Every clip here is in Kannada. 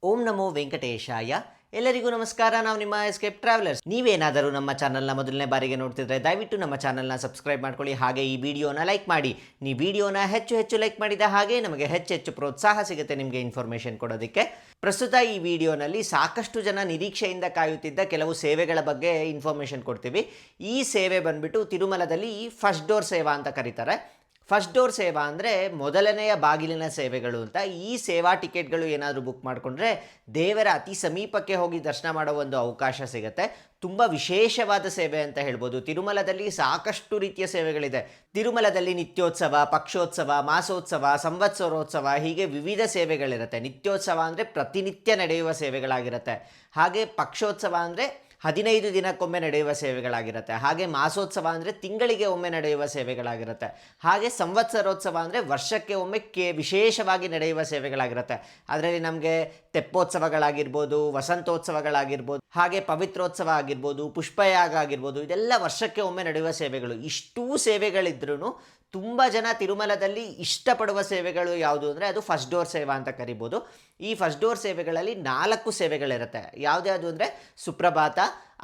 ಓಂ ನಮೋ ವೆಂಕಟೇಶಾಯ. ಎಲ್ಲರಿಗೂ ನಮಸ್ಕಾರ. ನಾವು ನಿಮ್ಮ ಎಸ್ಕೇಪ್ ಟ್ರಾವೆಲರ್ಸ್. ನೀವೇನಾದರೂ ನಮ್ಮ ಚಾನಲ್ನ ಮೊದಲನೇ ಬಾರಿಗೆ ನೋಡ್ತಿದ್ರೆ ದಯವಿಟ್ಟು ನಮ್ಮ ಚಾನಲ್ನ ಸಬ್ಸ್ಕ್ರೈಬ್ ಮಾಡ್ಕೊಳ್ಳಿ, ಹಾಗೆ ಈ ವಿಡಿಯೋನ ಲೈಕ್ ಮಾಡಿ. ನೀವು ವಿಡಿಯೋನ ಹೆಚ್ಚು ಲೈಕ್ ಮಾಡಿದ ಹಾಗೆ ನಮಗೆ ಹೆಚ್ಚು ಪ್ರೋತ್ಸಾಹ ಸಿಗುತ್ತೆ ನಿಮಗೆ ಇನ್ಫಾರ್ಮೇಷನ್ ಕೊಡೋದಕ್ಕೆ. ಪ್ರಸ್ತುತ ಈ ವಿಡಿಯೋನಲ್ಲಿ ಸಾಕಷ್ಟು ಜನ ನಿರೀಕ್ಷೆಯಿಂದ ಕಾಯುತ್ತಿದ್ದ ಕೆಲವು ಸೇವೆಗಳ ಬಗ್ಗೆ ಇನ್ಫಾರ್ಮೇಷನ್ ಕೊಡ್ತೀವಿ. ಈ ಸೇವೆ ಬಂದ್ಬಿಟ್ಟು ತಿರುಮಲದಲ್ಲಿ ಫಸ್ಟ್ ಡೋರ್ ಸೇವಾ ಅಂತ ಕರೀತಾರೆ. ಫಸ್ಟ್ ಡೋರ್ ಸೇವಾ ಅಂದರೆ ಮೊದಲನೆಯ ಬಾಗಿಲಿನ ಸೇವೆಗಳು ಅಂತ. ಈ ಸೇವಾ ಟಿಕೆಟ್ಗಳು ಏನಾದರೂ ಬುಕ್ ಮಾಡಿಕೊಂಡ್ರೆ ದೇವರ ಅತಿ ಸಮೀಪಕ್ಕೆ ಹೋಗಿ ದರ್ಶನ ಮಾಡೋ ಒಂದು ಅವಕಾಶ ಸಿಗುತ್ತೆ. ತುಂಬ ವಿಶೇಷವಾದ ಸೇವೆ ಅಂತ ಹೇಳ್ಬೋದು. ತಿರುಮಲದಲ್ಲಿ ಸಾಕಷ್ಟು ರೀತಿಯ ಸೇವೆಗಳಿದೆ. ತಿರುಮಲದಲ್ಲಿ ನಿತ್ಯೋತ್ಸವ, ಪಕ್ಷೋತ್ಸವ, ಮಾಸೋತ್ಸವ, ಸಂವತ್ಸರೋತ್ಸವ, ಹೀಗೆ ವಿವಿಧ ಸೇವೆಗಳಿರುತ್ತೆ. ನಿತ್ಯೋತ್ಸವ ಅಂದರೆ ಪ್ರತಿನಿತ್ಯ ನಡೆಯುವ ಸೇವೆಗಳಾಗಿರುತ್ತೆ. ಹಾಗೆ ಪಕ್ಷೋತ್ಸವ ಅಂದರೆ 15 ದಿನಕ್ಕೊಮ್ಮೆ ನಡೆಯುವ ಸೇವೆಗಳಾಗಿರುತ್ತೆ. ಹಾಗೆ ಮಾಸೋತ್ಸವ ಅಂದರೆ ತಿಂಗಳಿಗೆ ಒಮ್ಮೆ ನಡೆಯುವ ಸೇವೆಗಳಾಗಿರುತ್ತೆ. ಹಾಗೆ ಸಂವತ್ಸರೋತ್ಸವ ಅಂದರೆ ವರ್ಷಕ್ಕೆ ಒಮ್ಮೆ ವಿಶೇಷವಾಗಿ ನಡೆಯುವ ಸೇವೆಗಳಾಗಿರುತ್ತೆ. ಅದರಲ್ಲಿ ನಮಗೆ ತೆಪ್ಪೋತ್ಸವಗಳಾಗಿರ್ಬೋದು, ವಸಂತೋತ್ಸವಗಳಾಗಿರ್ಬೋದು, ಹಾಗೆ ಪವಿತ್ರೋತ್ಸವ ಆಗಿರ್ಬೋದು, ಪುಷ್ಪಯಾಗ ಆಗಿರ್ಬೋದು, ಇದೆಲ್ಲ ವರ್ಷಕ್ಕೆ ಒಮ್ಮೆ ನಡೆಯುವ ಸೇವೆಗಳು. ಇಷ್ಟೂ ಸೇವೆಗಳಿದ್ರೂ ತುಂಬ ಜನ ತಿರುಮಲದಲ್ಲಿ ಇಷ್ಟಪಡುವ ಸೇವೆಗಳು ಯಾವುದು ಅಂದರೆ ಅದು ಫಸ್ಟ್ ಡೋರ್ ಸೇವಾ ಅಂತ ಕರಿಬೋದು. ಈ ಫಸ್ಟ್ ಡೋರ್ ಸೇವೆಗಳಲ್ಲಿ 4 ಸೇವೆಗಳಿರುತ್ತೆ. ಯಾವುದ್ಯಾವುದು ಅಂದರೆ ಸುಪ್ರಭಾತ,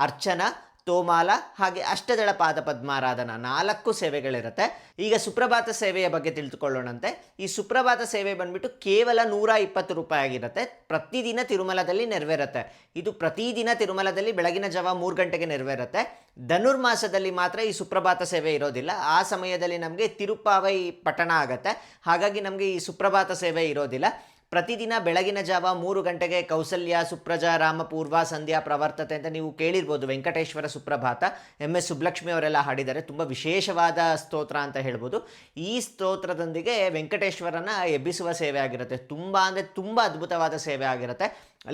ಅರ್ಚನಾ, ತೋಮಾಲ, ಹಾಗೆ ಅಷ್ಟದಳ ಪಾದ ಪದ್ಮಾರಾಧನಾ, 4 ಸೇವೆಗಳಿರುತ್ತೆ. ಈಗ ಸುಪ್ರಭಾತ ಸೇವೆಯ ಬಗ್ಗೆ ತಿಳಿದುಕೊಳ್ಳೋಣಂತೆ. ಈ ಸುಪ್ರಭಾತ ಸೇವೆ ಬಂದ್ಬಿಟ್ಟು ಕೇವಲ 120 ರೂಪಾಯಿ ಆಗಿರುತ್ತೆ. ಪ್ರತಿದಿನ ತಿರುಮಲದಲ್ಲಿ ನೆರವೇರುತ್ತೆ. ಇದು ಪ್ರತಿದಿನ ತಿರುಮಲದಲ್ಲಿ ಬೆಳಗಿನ ಜಾವ 3 ಗಂಟೆಗೆ ನೆರವೇರುತ್ತೆ. ಧನುರ್ಮಾಸದಲ್ಲಿ ಮಾತ್ರ ಈ ಸುಪ್ರಭಾತ ಸೇವೆ ಇರೋದಿಲ್ಲ. ಆ ಸಮಯದಲ್ಲಿ ನಮಗೆ ತಿರುಪಾವೈ ಪಠಣ ಆಗುತ್ತೆ. ಹಾಗಾಗಿ ನಮಗೆ ಈ ಸುಪ್ರಭಾತ ಸೇವೆ ಇರೋದಿಲ್ಲ. ಪ್ರತಿದಿನ ಬೆಳಗಿನ ಜಾವ 3 ಗಂಟೆಗೆ ಕೌಸಲ್ಯ ಸುಪ್ರಜಾ ರಾಮಪೂರ್ವ ಸಂಧ್ಯಾ ಪ್ರವರ್ತತೆ ಅಂತ ನೀವು ಕೇಳಿರ್ಬೋದು. ವೆಂಕಟೇಶ್ವರ ಸುಪ್ರಭಾತ MS ಸುಬ್ಲಕ್ಷ್ಮಿ ಅವರೆಲ್ಲ ಹಾಡಿದ್ದಾರೆ. ತುಂಬ ವಿಶೇಷವಾದ ಸ್ತೋತ್ರ ಅಂತ ಹೇಳ್ಬೋದು. ಈ ಸ್ತೋತ್ರದೊಂದಿಗೆ ವೆಂಕಟೇಶ್ವರನ ಎಬ್ಬಿಸುವ ಸೇವೆ ಆಗಿರುತ್ತೆ. ತುಂಬ ಅಂದರೆ ತುಂಬ ಅದ್ಭುತವಾದ ಸೇವೆ ಆಗಿರುತ್ತೆ.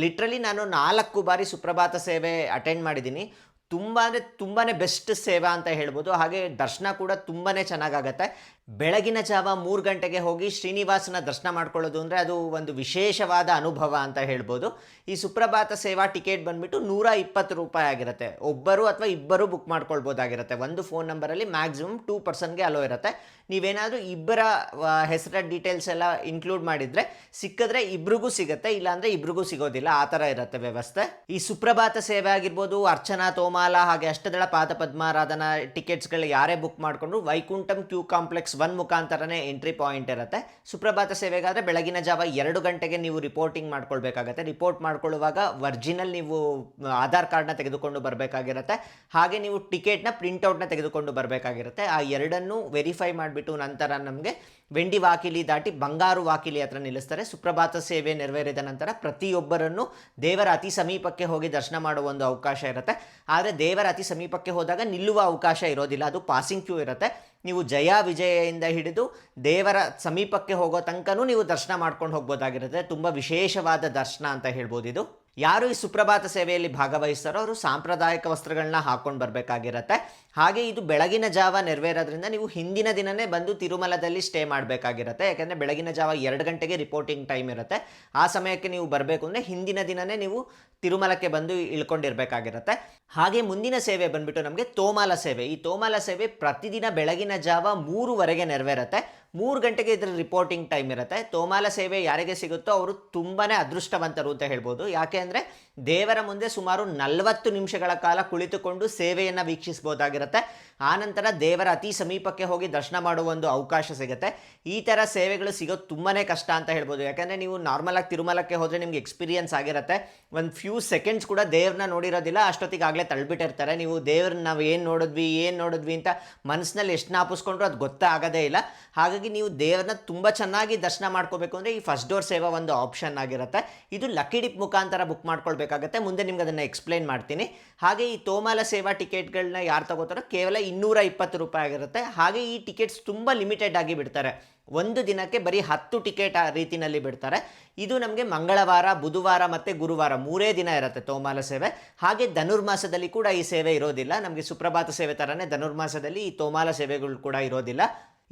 ಲಿಟ್ರಲಿ ನಾನು 4 ಬಾರಿ ಸುಪ್ರಭಾತ ಸೇವೆ ಅಟೆಂಡ್ ಮಾಡಿದ್ದೀನಿ. ತುಂಬ ಅಂದರೆ ತುಂಬಾ ಬೆಸ್ಟ್ ಸೇವಾ ಅಂತ ಹೇಳ್ಬೋದು. ಹಾಗೆ ದರ್ಶನ ಕೂಡ ತುಂಬಾ ಚೆನ್ನಾಗಾಗತ್ತೆ. ಬೆಳಗಿನ ಜಾವ 3 ಗಂಟೆಗೆ ಹೋಗಿ ಶ್ರೀನಿವಾಸನ ದರ್ಶನ ಮಾಡ್ಕೊಳ್ಳೋದು ಅಂದರೆ ಅದು ಒಂದು ವಿಶೇಷವಾದ ಅನುಭವ ಅಂತ ಹೇಳ್ಬೋದು. ಈ ಸುಪ್ರಭಾತ ಸೇವಾ ಟಿಕೆಟ್ ಬಂದುಬಿಟ್ಟು 120 ರೂಪಾಯಿ ಆಗಿರುತ್ತೆ. ಒಬ್ಬರು ಅಥವಾ ಇಬ್ಬರು ಬುಕ್ ಮಾಡ್ಕೊಳ್ಬೋದಾಗಿರುತ್ತೆ. ಒಂದು ಫೋನ್ ನಂಬರಲ್ಲಿ ಮ್ಯಾಕ್ಸಿಮಮ್ 2 ಪರ್ಸನ್ಗೆ ಅಲೋ ಇರುತ್ತೆ. ನೀವೇನಾದರೂ ಇಬ್ಬರ ಹೆಸರ ಡೀಟೇಲ್ಸ್ ಎಲ್ಲ ಇನ್ಕ್ಲೂಡ್ ಮಾಡಿದರೆ ಸಿಕ್ಕಿದ್ರೆ ಇಬ್ರಿಗೂ ಸಿಗುತ್ತೆ, ಇಲ್ಲಾಂದರೆ ಇಬ್ರಿಗೂ ಸಿಗೋದಿಲ್ಲ. ಆ ಥರ ಇರುತ್ತೆ ವ್ಯವಸ್ಥೆ. ಈ ಸುಪ್ರಭಾತ ಸೇವೆ ಆಗಿರ್ಬೋದು, ಅರ್ಚನಾ, ತೋಮಾಲ, ಹಾಗೆ ಅಷ್ಟದಳ ಪಾದ ಪದ್ಮಾರಾಧನಾ ಟಿಕೆಟ್ಸ್ಗಳು ಯಾರೇ ಬುಕ್ ಮಾಡಿಕೊಂಡು Vaikuntham Q complex 1 ಮುಖಾಂತರನೇ entry point ಇರುತ್ತೆ. ಸುಪ್ರಭಾತ ಸೇವೆಗಾದರೆ ಬೆಳಗಿನ ಜಾವ 2 ಗಂಟೆಗೆ ನೀವು ರಿಪೋರ್ಟಿಂಗ್ ಮಾಡ್ಕೊಳ್ಬೇಕಾಗತ್ತೆ. ರಿಪೋರ್ಟ್ ಮಾಡ್ಕೊಳ್ಳುವಾಗ ಒರಿಜಿನಲ್ ನೀವು ಆಧಾರ್ ಕಾರ್ಡ್ನ ತೆಗೆದುಕೊಂಡು ಬರಬೇಕಾಗಿರುತ್ತೆ. ಹಾಗೆ ನೀವು ಟಿಕೆಟ್ನ ಪ್ರಿಂಟೌಟ್ನ ತೆಗೆದುಕೊಂಡು ಬರಬೇಕಾಗಿರುತ್ತೆ. ಆ ಎರಡನ್ನೂ ವೆರಿಫೈ ಮಾಡಿಬಿಟ್ಟು ನಂತರ ನಮಗೆ ವೆಂಡಿ ವಾಕಿಲಿ ದಾಟಿ ಬಂಗಾರು ವಾಕಿಲಿ ಹತ್ರ ನಿಲ್ಲಿಸ್ತಾರೆ. ಸುಪ್ರಭಾತ ಸೇವೆ ನೆರವೇರಿದ ನಂತರ ಪ್ರತಿಯೊಬ್ಬರನ್ನು ದೇವರ ಅತಿ ಸಮೀಪಕ್ಕೆ ಹೋಗಿ ದರ್ಶನ ಮಾಡುವ ಒಂದು ಅವಕಾಶ ಇರುತ್ತೆ. ಆದರೆ ದೇವರ ಅತಿ ಸಮೀಪಕ್ಕೆ ಹೋದಾಗ ನಿಲ್ಲುವ ಅವಕಾಶ ಇರೋದಿಲ್ಲ, ಅದು ಪಾಸಿಂಗ್ ಕ್ಯೂ ಇರುತ್ತೆ. ನೀವು ಜಯ ವಿಜಯದಿಂದ ಹಿಡಿದು ದೇವರ ಸಮೀಪಕ್ಕೆ ಹೋಗೋ ತನಕನೂ ನೀವು ದರ್ಶನ ಮಾಡ್ಕೊಂಡು ಹೋಗ್ಬೋದಾಗಿರುತ್ತೆ. ತುಂಬ ವಿಶೇಷವಾದ ದರ್ಶನ ಅಂತ ಹೇಳ್ಬೋದು ಇದು. ಯಾರು ಈ ಸುಪ್ರಭಾತ ಸೇವೆಯಲ್ಲಿ ಭಾಗವಹಿಸ್ತಾರೋ ಅವರು ಸಾಂಪ್ರದಾಯಿಕ ವಸ್ತ್ರಗಳನ್ನ ಹಾಕ್ಕೊಂಡು ಬರಬೇಕಾಗಿರುತ್ತೆ. ಹಾಗೆ ಇದು ಬೆಳಗಿನ ಜಾವ ನೆರವೇರೋದ್ರಿಂದ ನೀವು ಹಿಂದಿನ ದಿನವೇ ಬಂದು ತಿರುಮಲದಲ್ಲಿ ಸ್ಟೇ ಮಾಡಬೇಕಾಗಿರುತ್ತೆ. ಯಾಕೆಂದರೆ ಬೆಳಗಿನ ಜಾವ 2 ಗಂಟೆಗೆ ರಿಪೋರ್ಟಿಂಗ್ ಟೈಮ್ ಇರುತ್ತೆ. ಆ ಸಮಯಕ್ಕೆ ನೀವು ಬರಬೇಕು ಅಂದರೆ ಹಿಂದಿನ ದಿನವೇ ನೀವು ತಿರುಮಲಕ್ಕೆ ಬಂದು ಇಳ್ಕೊಂಡಿರಬೇಕಾಗಿರುತ್ತೆ. ಹಾಗೆ ಮುಂದಿನ ಸೇವೆ ಬಂದುಬಿಟ್ಟು ನಮಗೆ ತೋಮಾಲ ಸೇವೆ. ಈ ತೋಮಾಲ ಸೇವೆ ಪ್ರತಿದಿನ ಬೆಳಗಿನ ಜಾವ 3ವರೆಗೆ ನೆರವೇರುತ್ತೆ. 3 ಗಂಟೆಗೆ ಇದರ ರಿಪೋರ್ಟಿಂಗ್ ಟೈಮ್ ಇರುತ್ತೆ. ತೋಮಾಲ ಸೇವೆ ಯಾರಿಗೆ ಸಿಗುತ್ತೋ ಅವರು ತುಂಬಾ ಅದೃಷ್ಟವಂತರು ಅಂತ ಹೇಳ್ಬೋದು. ಯಾಕೆ ಅಂದರೆ ದೇವರ ಮುಂದೆ ಸುಮಾರು 40 ನಿಮಿಷಗಳ ಕಾಲ ಕುಳಿತುಕೊಂಡು ಸೇವೆಯನ್ನು ವೀಕ್ಷಿಸ್ಬೋದಾಗಿರುತ್ತೆ. ಆನಂತರ ದೇವರ ಅತಿ ಸಮೀಪಕ್ಕೆ ಹೋಗಿ ದರ್ಶನ ಮಾಡುವ ಒಂದು ಅವಕಾಶ ಸಿಗುತ್ತೆ. ಈ ಥರ ಸೇವೆಗಳು ಸಿಗೋದು ತುಂಬಾ ಕಷ್ಟ ಅಂತ ಹೇಳ್ಬೋದು. ಯಾಕಂದರೆ ನೀವು ನಾರ್ಮಲಾಗಿ ತಿರುಮಲಕ್ಕೆ ಹೋದರೆ ನಿಮ್ಗೆ ಎಕ್ಸ್ಪೀರಿಯನ್ಸ್ ಆಗಿರುತ್ತೆ. ಒಂದು ಫ್ಯೂ ಸೆಕೆಂಡ್ಸ್ ಕೂಡ ದೇವ್ರನ್ನ ನೋಡಿರೋದಿಲ್ಲ, ಅಷ್ಟೊತ್ತಿಗಾಗಲೇ ತಳ್ಳಿಬಿಟ್ಟಿರ್ತಾರೆ. ನೀವು ದೇವ್ರನ್ನ ನಾವು ಏನು ನೋಡಿದ್ವಿ ಅಂತ ಮನಸ್ಸಿನಲ್ಲಿ ಎಷ್ಟು ನಾಪಿಸ್ಕೊಂಡ್ರು ಅದು ಗೊತ್ತಾಗೋದೇ ಇಲ್ಲ. ಹಾಗಾಗಿ ನೀವು ದೇವ್ರನ್ನ ತುಂಬ ಚೆನ್ನಾಗಿ ದರ್ಶನ ಮಾಡ್ಕೋಬೇಕು ಅಂದರೆ ಈ ಫಸ್ಟ್ ಡೋರ್ ಸೇವಾ ಒಂದು ಆಪ್ಷನ್ ಆಗಿರುತ್ತೆ. ಇದು ಲಕ್ಕಿ ಡಿಪ್ ಮುಖಾಂತರ ಬುಕ್ ಮಾಡ್ಕೊಳ್ಬೇಕಾಗತ್ತೆ. ಮುಂದೆ ನಿಮ್ಗೆ ಅದನ್ನು ಎಕ್ಸ್ಪ್ಲೈನ್ ಮಾಡ್ತೀನಿ. ಹಾಗೆ ಈ ತೋಮಾಲ ಸೇವಾ ಟಿಕೆಟ್ಗಳನ್ನ ಯಾರು ತಗೋತಾರೋ ಕೇವಲ 220 ರೂಪಾಯಿ ಆಗಿರುತ್ತೆ. ಹಾಗೆ ಈ ಟಿಕೆಟ್ಸ್ ತುಂಬ ಲಿಮಿಟೆಡ್ ಆಗಿ ಬಿಡ್ತಾರೆ. ಒಂದು ದಿನಕ್ಕೆ ಬರೀ 10 ಟಿಕೆಟ್ ಆ ರೀತಿಯಲ್ಲಿ ಬಿಡ್ತಾರೆ. ಇದು ನಮಗೆ ಮಂಗಳವಾರ, ಬುಧವಾರ ಮತ್ತು ಗುರುವಾರ 3 ದಿನ ಇರುತ್ತೆ ತೋಮಾಲ ಸೇವೆ. ಹಾಗೆ ಧನುರ್ಮಾಸದಲ್ಲಿ ಕೂಡ ಈ ಸೇವೆ ಇರೋದಿಲ್ಲ. ನಮಗೆ ಸುಪ್ರಭಾತ ಸೇವೆ ಥರನೇ ಧನುರ್ಮಾಸದಲ್ಲಿ ಈ ತೋಮಾಲ ಸೇವೆಗಳು ಕೂಡ ಇರೋದಿಲ್ಲ.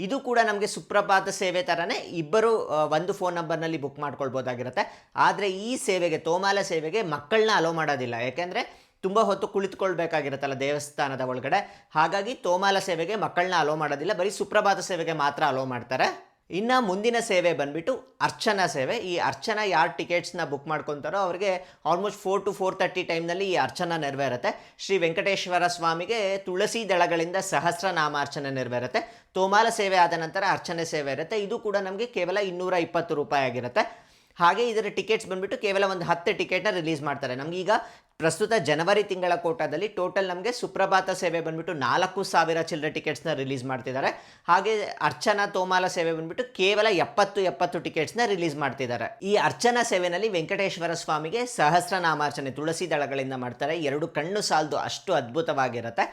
ಇದು ಕೂಡ ನಮಗೆ ಸುಪ್ರಭಾತ ಸೇವೆ ಥರನೇ ಇಬ್ಬರು ಒಂದು ಫೋನ್ ನಂಬರ್ನಲ್ಲಿ ಬುಕ್ ಮಾಡ್ಕೊಳ್ಬೋದಾಗಿರುತ್ತೆ. ಆದರೆ ಈ ಸೇವೆಗೆ, ತೋಮಾಲ ಸೇವೆಗೆ ಮಕ್ಕಳನ್ನ ಅಲೋ ಮಾಡೋದಿಲ್ಲ. ಯಾಕೆಂದರೆ ತುಂಬ ಹೊತ್ತು ಕುಳಿತುಕೊಳ್ಬೇಕಾಗಿರುತ್ತಲ್ಲ ದೇವಸ್ಥಾನದ ಒಳಗಡೆ. ಹಾಗಾಗಿ ತೋಮಾಲ ಸೇವೆಗೆ ಮಕ್ಕಳನ್ನ ಅಲೋ ಮಾಡೋದಿಲ್ಲ, ಬರೀ ಸುಪ್ರಭಾತ ಸೇವೆಗೆ ಮಾತ್ರ ಅಲೋ ಮಾಡ್ತಾರೆ. ಇನ್ನು ಮುಂದಿನ ಸೇವೆ ಬಂದುಬಿಟ್ಟು ಅರ್ಚನಾ ಸೇವೆ. ಈ ಅರ್ಚನಾ ಯಾರು ಟಿಕೆಟ್ಸ್ನ ಬುಕ್ ಮಾಡ್ಕೊತಾರೋ ಅವ್ರಿಗೆ ಆಲ್ಮೋಸ್ಟ್ 4 to 4:30 ಟೈಮ್ನಲ್ಲಿ ಈ ಅರ್ಚನಾ ನೆರವೇರುತ್ತೆ. ಶ್ರೀ ವೆಂಕಟೇಶ್ವರ ಸ್ವಾಮಿಗೆ ತುಳಸಿ ದಳಗಳಿಂದ ಸಹಸ್ರನಾಮಾರ್ಚನೆ ನೆರವೇರುತ್ತೆ. ತೋಮಾಲ ಸೇವೆ ಆದ ನಂತರ ಅರ್ಚನೆ ಸೇವೆ ಇರುತ್ತೆ. ಇದು ಕೂಡ ನಮಗೆ ಕೇವಲ 220 ರೂಪಾಯಿ ಆಗಿರುತ್ತೆ. ಹಾಗೆ ಇದರ ಟಿಕೆಟ್ಸ್ ಬಂದುಬಿಟ್ಟು ಕೇವಲ ಒಂದು 10 ಟಿಕೆಟ್ನ ರಿಲೀಸ್ ಮಾಡ್ತಾರೆ. ನಮಗೀಗ ಪ್ರಸ್ತುತ ಜನವರಿ ತಿಂಗಳ ಕೋಟಾದಲ್ಲಿ ಟೋಟಲ್ ನಮಗೆ ಸುಪ್ರಭಾತ ಸೇವೆ ಬಂದುಬಿಟ್ಟು 4,000 ಚಿಲ್ಲರೆ ಟಿಕೆಟ್ಸ್ನ ರಿಲೀಸ್ ಮಾಡ್ತಿದ್ದಾರೆ. ಹಾಗೆ ಅರ್ಚನಾ ತೋಮಾಲ ಸೇವೆ ಬಂದುಬಿಟ್ಟು ಕೇವಲ 70 ಟಿಕೆಟ್ಸ್ನ ರಿಲೀಸ್ ಮಾಡ್ತಿದ್ದಾರೆ. ಈ ಅರ್ಚನಾ ಸೇವೆಯಲ್ಲಿ ವೆಂಕಟೇಶ್ವರ ಸ್ವಾಮಿಗೆ ಸಹಸ್ರನಾಮಾರ್ಚನೆ ತುಳಸಿ ದಳಗಳಿಂದ ಮಾಡ್ತಾರೆ. 2 ಕಣ್ಣು ಸಾಲದು ಅಷ್ಟು ಅದ್ಭುತವಾಗಿರುತ್ತೆ.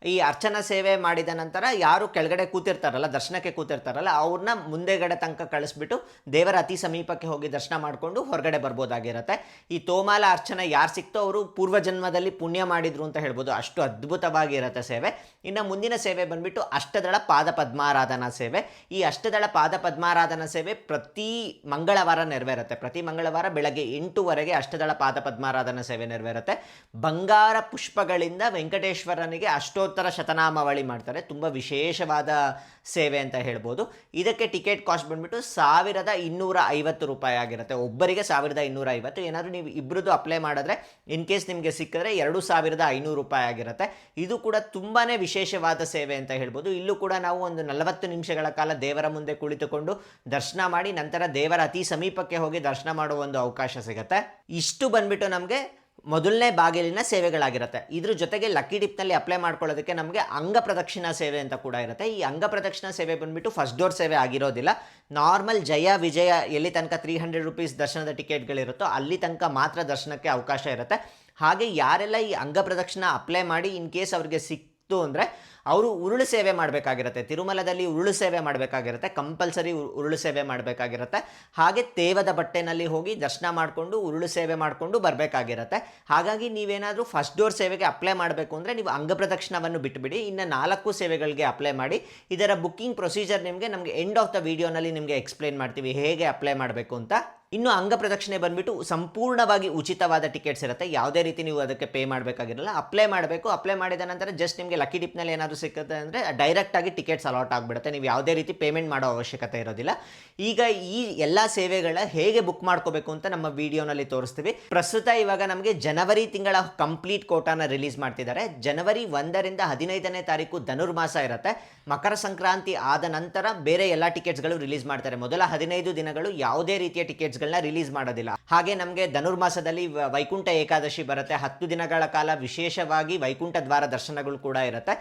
ಈ ಅರ್ಚನಾ ಸೇವೆ ಮಾಡಿದ ನಂತರ ಯಾರು ಕೆಳಗಡೆ ಕೂತಿರ್ತಾರಲ್ಲ, ದರ್ಶನಕ್ಕೆ ಕೂತಿರ್ತಾರಲ್ಲ, ಅವ್ರನ್ನ ಮುಂದೆಗಡೆ ತನಕ ಕಳಿಸ್ಬಿಟ್ಟು ದೇವರ ಅತಿ ಸಮೀಪಕ್ಕೆ ಹೋಗಿ ದರ್ಶನ ಮಾಡಿಕೊಂಡು ಹೊರಗಡೆ ಬರ್ಬೋದಾಗಿರುತ್ತೆ. ಈ ತೋಮಾಲ ಅರ್ಚನೆ ಯಾರು ಸಿಕ್ತೋ ಅವರು ಪೂರ್ವಜನ್ಮದಲ್ಲಿ ಪುಣ್ಯ ಮಾಡಿದ್ರು ಅಂತ ಹೇಳ್ಬೋದು, ಅಷ್ಟು ಅದ್ಭುತವಾಗಿರುತ್ತೆ ಸೇವೆ. ಇನ್ನು ಮುಂದಿನ ಸೇವೆ ಬಂದುಬಿಟ್ಟು ಅಷ್ಟದಳ ಪಾದ ಪದ್ಮಾರಾಧನಾ ಸೇವೆ. ಈ ಅಷ್ಟದಳ ಪಾದ ಪದ್ಮಾರಾಧನಾ ಸೇವೆ ಪ್ರತಿ ಮಂಗಳವಾರ ನೆರವೇರುತ್ತೆ. ಪ್ರತಿ ಮಂಗಳವಾರ ಬೆಳಗ್ಗೆ 8 ಅಷ್ಟದಳ ಪಾದ ಪದ್ಮಾರಾಧನಾ ಸೇವೆ ನೆರವೇರುತ್ತೆ. ಬಂಗಾರ ಪುಷ್ಪಗಳಿಂದ ವೆಂಕಟೇಶ್ವರನಿಗೆ ಅಷ್ಟೋತ್ತರ ಶತನಾಮಾವಳಿ ಮಾಡ್ತಾರೆ. ತುಂಬ ವಿಶೇಷವಾದ ಸೇವೆ ಅಂತ ಹೇಳ್ಬೋದು. ಇದಕ್ಕೆ ಟಿಕೆಟ್ ಕಾಸ್ಟ್ ಬಂದುಬಿಟ್ಟು 1,250 ರೂಪಾಯಿ ಆಗಿರುತ್ತೆ. ಒಬ್ಬರಿಗೆ 1,250. ಏನಾದರೂ ನೀವು ಇಬ್ಬರದ್ದು ಅಪ್ಲೈ ಮಾಡಿದ್ರೆ ಇನ್ ಕೇಸ್ ನಿಮಗೆ ಸಿಕ್ಕಿದ್ರೆ 2,500 ರೂಪಾಯಿ ಆಗಿರುತ್ತೆ. ಇದು ಕೂಡ ತುಂಬಾ ವಿಶೇಷವಾದ ಸೇವೆ ಅಂತ ಹೇಳ್ಬೋದು. ಇಲ್ಲೂ ಕೂಡ ನಾವು ಒಂದು 40 ನಿಮಿಷಗಳ ಕಾಲ ದೇವರ ಮುಂದೆ ಕುಳಿತುಕೊಂಡು ದರ್ಶನ ಮಾಡಿ ನಂತರ ದೇವರ ಅತಿ ಸಮೀಪಕ್ಕೆ ಹೋಗಿ ದರ್ಶನ ಮಾಡುವ ಒಂದು ಅವಕಾಶ ಸಿಗುತ್ತೆ. ಇಷ್ಟು ಬಂದುಬಿಟ್ಟು ನಮಗೆ ಮೊದಲನೇ ಬಾಗಿಲಿನ ಸೇವೆಗಳಾಗಿರುತ್ತೆ. ಇದ್ರ ಜೊತೆಗೆ ಲಕ್ಕಿ ಡಿಪ್ನಲ್ಲಿ ಅಪ್ಲೈ ಮಾಡ್ಕೊಳ್ಳೋದಕ್ಕೆ ನಮಗೆ ಅಂಗ ಪ್ರದಕ್ಷಿಣಾ ಸೇವೆ ಅಂತ ಕೂಡ ಇರುತ್ತೆ. ಈ ಅಂಗ ಪ್ರದಕ್ಷಿಣಾ ಸೇವೆ ಬಂದುಬಿಟ್ಟು ಫಸ್ಟ್ ಡೋರ್ ಸೇವೆ ಆಗಿರೋದಿಲ್ಲ. ನಾರ್ಮಲ್ ಜಯ ವಿಜಯ ಎಲ್ಲಿ ತನಕ 300 ರೂಪೀಸ್ ದರ್ಶನದ ಟಿಕೆಟ್ಗಳಿರುತ್ತೋ ಅಲ್ಲಿ ತನಕ ಮಾತ್ರ ದರ್ಶನಕ್ಕೆ ಅವಕಾಶ ಇರುತ್ತೆ. ಹಾಗೆ ಯಾರೆಲ್ಲ ಈ ಅಂಗ ಪ್ರದಕ್ಷಿಣಾ ಅಪ್ಲೈ ಮಾಡಿ ಇನ್ ಕೇಸ್ ಅವ್ರಿಗೆ ಸಿಕ್ತು ಅಂದರೆ ಅವರು ಉರುಳು ಸೇವೆ ಮಾಡಬೇಕಾಗಿರುತ್ತೆ. ತಿರುಮಲದಲ್ಲಿ ಉರುಳು ಸೇವೆ ಮಾಡಬೇಕಾಗಿರುತ್ತೆ, ಕಂಪಲ್ಸರಿ ಉರುಳು ಸೇವೆ ಮಾಡಬೇಕಾಗಿರುತ್ತೆ. ಹಾಗೆ ತೇವದ ಬಟ್ಟೆನಲ್ಲಿ ಹೋಗಿ ದರ್ಶನ ಮಾಡಿಕೊಂಡು ಉರುಳು ಸೇವೆ ಮಾಡಿಕೊಂಡು ಬರಬೇಕಾಗಿರುತ್ತೆ. ಹಾಗಾಗಿ ನೀವೇನಾದರೂ ಫಸ್ಟ್ ಡೋರ್ ಸೇವೆಗೆ ಅಪ್ಲೈ ಮಾಡಬೇಕು ಅಂದರೆ ನೀವು ಅಂಗಪ್ರದಕ್ಷಿಣವನ್ನು ಬಿಟ್ಟುಬಿಡಿ. ಇನ್ನು 4 ಸೇವೆಗಳಿಗೆ ಅಪ್ಲೈ ಮಾಡಿ. ಇದರ ಬುಕ್ಕಿಂಗ್ ಪ್ರೊಸೀಜರ್ ನಮಗೆ ಎಂಡ್ ಆಫ್ ದ ವಿಡಿಯೋನಲ್ಲಿ ನಿಮಗೆ ಎಕ್ಸ್ಪ್ಲೇನ್ ಮಾಡ್ತೀವಿ ಹೇಗೆ ಅಪ್ಲೈ ಮಾಡಬೇಕು ಅಂತ. ಇನ್ನು ಅಂಗ ಪ್ರದಕ್ಷಿಣೆ ಬಂದುಬಿಟ್ಟು ಸಂಪೂರ್ಣವಾಗಿ ಉಚಿತವಾದ ಟಿಕೆಟ್ಸ್ ಇರುತ್ತೆ. ಯಾವುದೇ ರೀತಿ ನೀವು ಅದಕ್ಕೆ ಪೇ ಮಾಡಬೇಕಾಗಿರಲ್ಲ. ಅಪ್ಲೈ ಮಾಡಬೇಕು. ಅಪ್ಲೈ ಮಾಡಿದ ನಂತರ ಜಸ್ಟ್ ನಿಮಗೆ ಲಕ್ಕಿ ಡಿಪ್ನಲ್ಲಿ ಏನಾದರೂ ಸಿಗುತ್ತೆ ಅಂದರೆ ಡೈರೆಕ್ಟಾಗಿ ಟಿಕೆಟ್ಸ್ ಅಲಾಟ್ ಆಗಿಬಿಡುತ್ತೆ. ನೀವು ಯಾವುದೇ ರೀತಿ ಪೇಮೆಂಟ್ ಮಾಡೋ ಅವಶ್ಯಕತೆ ಇರೋದಿಲ್ಲ. ಈಗ ಈ ಎಲ್ಲ ಸೇವೆಗಳ ಹೇಗೆ ಬುಕ್ ಮಾಡ್ಕೋಬೇಕು ಅಂತ ನಮ್ಮ ವಿಡಿಯೋನಲ್ಲಿ ತೋರಿಸ್ತೀವಿ. ಪ್ರಸ್ತುತ ಇವಾಗ ನಮಗೆ ಜನವರಿ ತಿಂಗಳ ಕಂಪ್ಲೀಟ್ ಕೋಟಾನ ರಿಲೀಸ್ ಮಾಡ್ತಿದ್ದಾರೆ. ಜನವರಿ 1ರಿಂದ 15ನೇ ತಾರೀಕು ಧನುರ್ಮಾಸ ಇರುತ್ತೆ. ಮಕರ ಸಂಕ್ರಾಂತಿ ಆದ ನಂತರ ಬೇರೆ ಎಲ್ಲ ಟಿಕೆಟ್ಸ್ಗಳು ರಿಲೀಸ್ ಮಾಡ್ತಾರೆ. ಮೊದಲ 15 ದಿನಗಳು ಯಾವುದೇ ರೀತಿಯ ಟಿಕೆಟ್ಸ್ಗಳನ್ನ ರಿಲೀಸ್ ಮಾಡೋದಿಲ್ಲ. ಹಾಗೆ ನಮಗೆ ಧನುರ್ಮಾಸದಲ್ಲಿ ವೈಕುಂಠ ಏಕಾದಶಿ ಬರುತ್ತೆ. 10 ದಿನಗಳ ಕಾಲ ವಿಶೇಷವಾಗಿ ವೈಕುಂಠ ದ್ವಾರ ದರ್ಶನಗಳು ಕೂಡ ಇರುತ್ತೆ.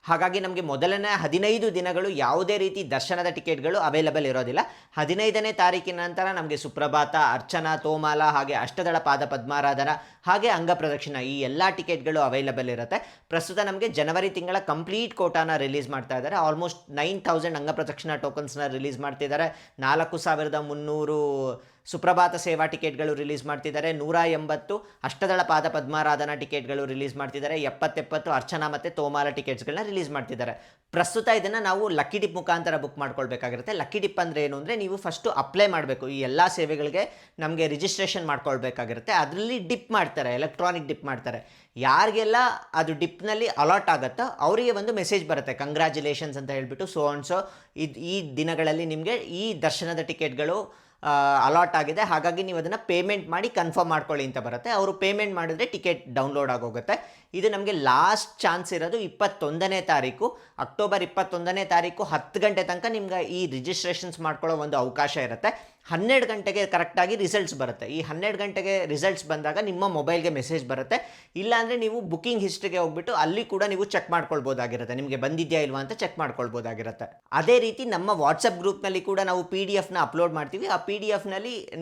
ಹಾಗಾಗಿ ನಮಗೆ ಮೊದಲನೇ 15 ದಿನಗಳು ಯಾವುದೇ ರೀತಿ ದರ್ಶನದ ಟಿಕೆಟ್ಗಳು ಅವೈಲಬಲ್ ಇರೋದಿಲ್ಲ. 15ನೇ ತಾರೀಕಿನ ನಂತರ ನಮಗೆ ಸುಪ್ರಭಾತ, ಅರ್ಚನಾ, ತೋಮಾಲ, ಹಾಗೆ ಅಷ್ಟದಳ ಪಾದ ಪದ್ಮಾರಾಧನಾ, ಹಾಗೆ ಅಂಗ ಪ್ರದಕ್ಷಿಣ ಈ ಎಲ್ಲ ಟಿಕೆಟ್ಗಳು ಅವೈಲಬಲ್ ಇರುತ್ತೆ. ಪ್ರಸ್ತುತ ನಮಗೆ ಜನವರಿ ತಿಂಗಳ ಕಂಪ್ಲೀಟ್ ಕೋಟಾನ ರಿಲೀಸ್ ಮಾಡ್ತಾ ಇದ್ದಾರೆ. ಆಲ್ಮೋಸ್ಟ್ 9,000 ಅಂಗ ಪ್ರದಕ್ಷಿಣಾ ಟೋಕನ್ಸ್ನ ರಿಲೀಸ್ ಮಾಡ್ತಿದ್ದಾರೆ. 4,300 ಸುಪ್ರಭಾತ ಸೇವಾ ಟಿಕೆಟ್ಗಳು ರಿಲೀಸ್ ಮಾಡ್ತಿದ್ದಾರೆ. 180 ಅಷ್ಟದಳ ಪಾದ ಪದ್ಮಾರಾಧನಾ ಟಿಕೆಟ್ಗಳು ರಿಲೀಸ್ ಮಾಡ್ತಿದ್ದಾರೆ. 70 ಅರ್ಚನಾ ಮತ್ತು ತೋಮಾಲ ಟಿಕೆಟ್ಸ್ಗಳನ್ನ ರಿಲೀಸ್ ಮಾಡ್ತಿದ್ದಾರೆ. ಪ್ರಸ್ತುತ ಇದನ್ನು ನಾವು ಲಕ್ಕಿ ಡಿಪ್ ಮುಖಾಂತರ ಬುಕ್ ಮಾಡ್ಕೊಳ್ಬೇಕಾಗಿರುತ್ತೆ. ಲಕ್ಕಿ ಡಿಪ್ ಅಂದರೆ ಏನು ಅಂದರೆ ನೀವು ಫಸ್ಟು ಅಪ್ಲೈ ಮಾಡಬೇಕು. ಈ ಎಲ್ಲ ಸೇವೆಗಳಿಗೆ ನಮಗೆ ರಿಜಿಸ್ಟ್ರೇಷನ್ ಮಾಡ್ಕೊಳ್ಬೇಕಾಗಿರುತ್ತೆ. ಅದರಲ್ಲಿ ಡಿಪ್ ಮಾಡ್ತಾರೆ, ಎಲೆಕ್ಟ್ರಾನಿಕ್ ಡಿಪ್ ಮಾಡ್ತಾರೆ. ಯಾರಿಗೆಲ್ಲ ಅದು ಡಿಪ್ನಲ್ಲಿ ಅಲಾಟ್ ಆಗುತ್ತೋ ಅವರಿಗೆ ಒಂದು ಮೆಸೇಜ್ ಬರುತ್ತೆ, ಕಂಗ್ರ್ಯಾಚುಲೇಷನ್ಸ್ ಅಂತ ಹೇಳ್ಬಿಟ್ಟು ಸೋ ಆ್ಯಂಡ್ ಸೋ ಈ ದಿನಗಳಲ್ಲಿ ನಿಮಗೆ ಈ ದರ್ಶನದ ಟಿಕೆಟ್ಗಳು ಅಲಾಟ್ ಆಗಿದೆ, ಹಾಗಾಗಿ ನೀವು ಅದನ್ನು ಪೇಮೆಂಟ್ ಮಾಡಿ ಕನ್ಫರ್ಮ್ ಮಾಡ್ಕೊಳ್ಳಿ ಅಂತ ಬರುತ್ತೆ. ಅವರು ಪೇಮೆಂಟ್ ಮಾಡಿದ್ರೆ ಟಿಕೆಟ್ ಡೌನ್ಲೋಡ್ ಆಗೋಗುತ್ತೆ. ಇದು ನಮಗೆ ಲಾಸ್ಟ್ ಚಾನ್ಸ್ ಇರೋದು 21ನೇ ತಾರೀಕು, ಅಕ್ಟೋಬರ್ 21ನೇ ತಾರೀಕು 10 ಗಂಟೆ ತನಕ ನಿಮ್ಗೆ ಈ ರಿಜಿಸ್ಟ್ರೇಷನ್ಸ್ ಮಾಡ್ಕೊಳ್ಳೋ ಒಂದು ಅವಕಾಶ ಇರುತ್ತೆ. 12 ಗಂಟೆಗೆ ಕರೆಕ್ಟಾಗಿ ರಿಸಲ್ಟ್ಸ್ ಬರುತ್ತೆ. ಈ 12 ಗಂಟೆಗೆ ರಿಸಲ್ಟ್ಸ್ ಬಂದಾಗ ನಿಮ್ಮ ಮೊಬೈಲ್ಗೆ ಮೆಸೇಜ್ ಬರುತ್ತೆ. ಇಲ್ಲಾಂದರೆ ನೀವು ಬುಕ್ಕಿಂಗ್ ಹಿಸ್ಟ್ರಿಗೆ ಹೋಗ್ಬಿಟ್ಟು ಅಲ್ಲಿ ಕೂಡ ನೀವು ಚೆಕ್ ಮಾಡ್ಕೊಳ್ಬೋದಾಗಿರುತ್ತೆ, ನಿಮಗೆ ಬಂದಿದೆಯಾ ಇಲ್ವಾ ಅಂತ ಚೆಕ್ ಮಾಡ್ಕೊಳ್ಬೋದಾಗಿರುತ್ತೆ. ಅದೇ ರೀತಿ ನಮ್ಮ ವಾಟ್ಸಪ್ ಗ್ರೂಪ್ನಲ್ಲಿ ಕೂಡ ನಾವು PDF ಅಪ್ಲೋಡ್ ಮಾಡ್ತೀವಿ. ಆ PDF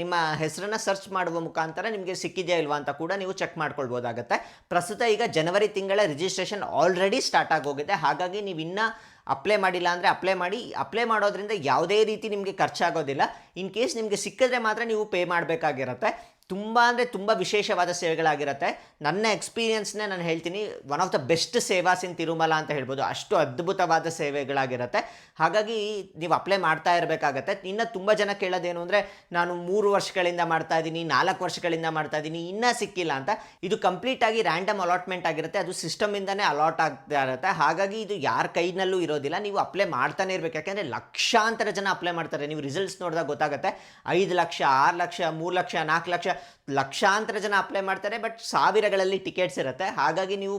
ನಿಮ್ಮ ಹೆಸರನ್ನು ಸರ್ಚ್ ಮಾಡುವ ಮುಖಾಂತರ ನಿಮಗೆ ಸಿಕ್ಕಿದೆಯಾ ಇಲ್ವಾ ಅಂತ ಕೂಡ ನೀವು ಚೆಕ್ ಮಾಡ್ಕೊಳ್ಬೋದಾಗುತ್ತೆ. ಪ್ರಸ್ತುತ ಈಗ ಜನವರಿ ತಿಂಗಳ ರಿಜಿಸ್ಟ್ರೇಷನ್ ಆಲ್ರೆಡಿ ಸ್ಟಾರ್ಟ್ ಆಗೋಗಿದೆ. ಹಾಗಾಗಿ ನೀವು ಇನ್ನೂ ಅಪ್ಲೈ ಮಾಡಿಲ್ಲ ಅಂದರೆ ಅಪ್ಲೈ ಮಾಡಿ. ಅಪ್ಲೈ ಮಾಡೋದ್ರಿಂದ ಯಾವುದೇ ರೀತಿ ನಿಮಗೆ ಖರ್ಚಾಗೋದಿಲ್ಲ. ಇನ್ ಕೇಸ್ ನಿಮಗೆ ಸಿಕ್ಕಿದ್ರೆ ಮಾತ್ರ ನೀವು ಪೇ ಮಾಡಬೇಕಾಗಿರುತ್ತೆ. ತುಂಬ ಅಂದರೆ ತುಂಬ ವಿಶೇಷವಾದ ಸೇವೆಗಳಾಗಿರುತ್ತೆ. ನನ್ನ ಎಕ್ಸ್ಪೀರಿಯನ್ಸ್‌ನೇ ನಾನು ಹೇಳ್ತೀನಿ, ಒನ್ ಆಫ್ ದ ಬೆಸ್ಟ್ ಸೇವಾಸ್ ಇನ್ ತಿರುಮಲ ಅಂತ ಹೇಳ್ಬೋದು. ಅಷ್ಟು ಅದ್ಭುತವಾದ ಸೇವೆಗಳಾಗಿರುತ್ತೆ. ಹಾಗಾಗಿ ನೀವು ಅಪ್ಲೈ ಮಾಡ್ತಾ ಇರಬೇಕಾಗತ್ತೆ. ಇನ್ನು ತುಂಬ ಜನ ಕೇಳೋದೇನು ಅಂದರೆ, ನಾನು 3 ವರ್ಷಗಳಿಂದ ಮಾಡ್ತಾ ಇದ್ದೀನಿ, 4 ವರ್ಷಗಳಿಂದ ಮಾಡ್ತಾ ಇದ್ದೀನಿ, ಇನ್ನೂ ಸಿಕ್ಕಿಲ್ಲ ಅಂತ. ಇದು ಕಂಪ್ಲೀಟಾಗಿ ರ್ಯಾಂಡಮ್ ಅಲಾಟ್ಮೆಂಟ್ ಆಗಿರುತ್ತೆ. ಅದು ಸಿಸ್ಟಮಿಂದನೇ ಅಲಾಟ್ ಆಗ್ತಾ ಇರುತ್ತೆ. ಹಾಗಾಗಿ ಇದು ಯಾರ ಕೈನಲ್ಲೂ ಇರೋದಿಲ್ಲ. ನೀವು ಅಪ್ಲೈ ಮಾಡ್ತಾನೆ ಇರಬೇಕು. ಯಾಕೆಂದರೆ ಲಕ್ಷಾಂತರ ಜನ ಅಪ್ಲೈ ಮಾಡ್ತಾರೆ. ನೀವು ರಿಸಲ್ಟ್ಸ್ ನೋಡಿದಾಗ ಗೊತ್ತಾಗುತ್ತೆ. 5 ಲಕ್ಷ, 6 ಲಕ್ಷ, 3 ಲಕ್ಷ, 4 ಲಕ್ಷ, ಲಕ್ಷಾಂತರ ಜನ ಅಪ್ಲೈ ಮಾಡ್ತಾರೆ. ಬಟ್ ಸಾವಿರಗಳಲ್ಲಿ ಟಿಕೆಟ್ಸ್ ಇರುತ್ತೆ. ಹಾಗಾಗಿ ನೀವು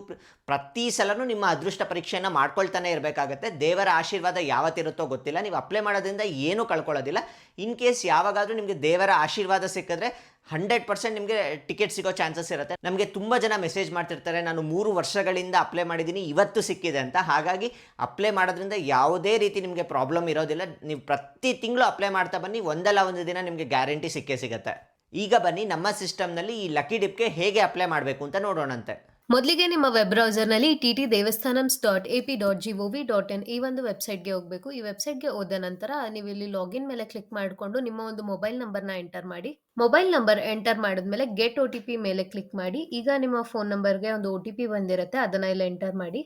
ಪ್ರತಿ ಸಲನೂ ನಿಮ್ಮ ಅದೃಷ್ಟ ಪರೀಕ್ಷೆಯನ್ನು ಮಾಡ್ಕೊಳ್ತಾನೆ ಇರಬೇಕಾಗತ್ತೆ. ದೇವರ ಆಶೀರ್ವಾದ ಯಾವತ್ತಿರುತ್ತೋ ಗೊತ್ತಿಲ್ಲ. ನೀವು ಅಪ್ಲೈ ಮಾಡೋದ್ರಿಂದ ಏನೂ ಕಳ್ಕೊಳ್ಳೋದಿಲ್ಲ. ಇನ್ ಕೇಸ್ ಯಾವಾಗಾದರೂ ನಿಮಗೆ ದೇವರ ಆಶೀರ್ವಾದ ಸಿಕ್ಕಿದ್ರೆ 100% ನಿಮಗೆ ಟಿಕೆಟ್ ಸಿಗೋ ಚಾನ್ಸಸ್ ಇರುತ್ತೆ. ನಮಗೆ ತುಂಬ ಜನ ಮೆಸೇಜ್ ಮಾಡ್ತಿರ್ತಾರೆ, ನಾನು 3 ವರ್ಷಗಳಿಂದ ಅಪ್ಲೈ ಮಾಡಿದ್ದೀನಿ, ಇವತ್ತು ಸಿಕ್ಕಿದೆ ಅಂತ. ಹಾಗಾಗಿ ಅಪ್ಲೈ ಮಾಡೋದ್ರಿಂದ ಯಾವುದೇ ರೀತಿ ನಿಮಗೆ ಪ್ರಾಬ್ಲಮ್ ಇರೋದಿಲ್ಲ. ನೀವು ಪ್ರತಿ ತಿಂಗಳು ಅಪ್ಲೈ ಮಾಡ್ತಾ ಬನ್ನಿ, ಒಂದಲ್ಲ ಒಂದು ದಿನ ನಿಮಗೆ ಗ್ಯಾರಂಟಿ ಸಿಕ್ಕೇ ಸಿಗುತ್ತೆ. ಈಗ ಬನ್ನಿ ನಮ್ಮ ಸಿಸ್ಟಮ್ನಲ್ಲಿ ಈ ಲಕ್ಕಿ ಡಿಪ್ಗೆ ಹೇಗೆ ಅಪ್ಲೈ ಮಾಡಬೇಕು ಅಂತ ನೋಡೋಣಂತೆ. ಮೊದಲಿಗೆ ನಿಮ್ಮ ವೆಬ್ ಬ್ರೌಸರ್ನಲ್ಲಿ ttdevastanams.ap.gov.in ಈ ಒಂದು ವೆಬ್ಸೈಟ್ಗೆ ಹೋಗಬೇಕು. ಈ ವೆಬ್ಸೈಟ್ಗೆ ಹೋದ ನಂತರ ನೀವು ಇಲ್ಲಿ ಲಾಗಿನ್ ಮೇಲೆ ಕ್ಲಿಕ್ ಮಾಡಿಕೊಂಡು ನಿಮ್ಮ ಒಂದು ಮೊಬೈಲ್ ನಂಬರ್ನ ಎಂಟರ್ ಮಾಡಿ. ಮೊಬೈಲ್ ನಂಬರ್ ಎಂಟರ್ ಮಾಡಿದ್ಮೇಲೆ ಗೆಟ್ OTP ಮೇಲೆ ಕ್ಲಿಕ್ ಮಾಡಿ. ಈಗ ನಿಮ್ಮ ಫೋನ್ ನಂಬರ್ಗೆ ಒಂದು OTP ಬಂದಿರುತ್ತೆ, ಅದನ್ನ ಇಲ್ಲಿ ಎಂಟರ್ ಮಾಡಿ.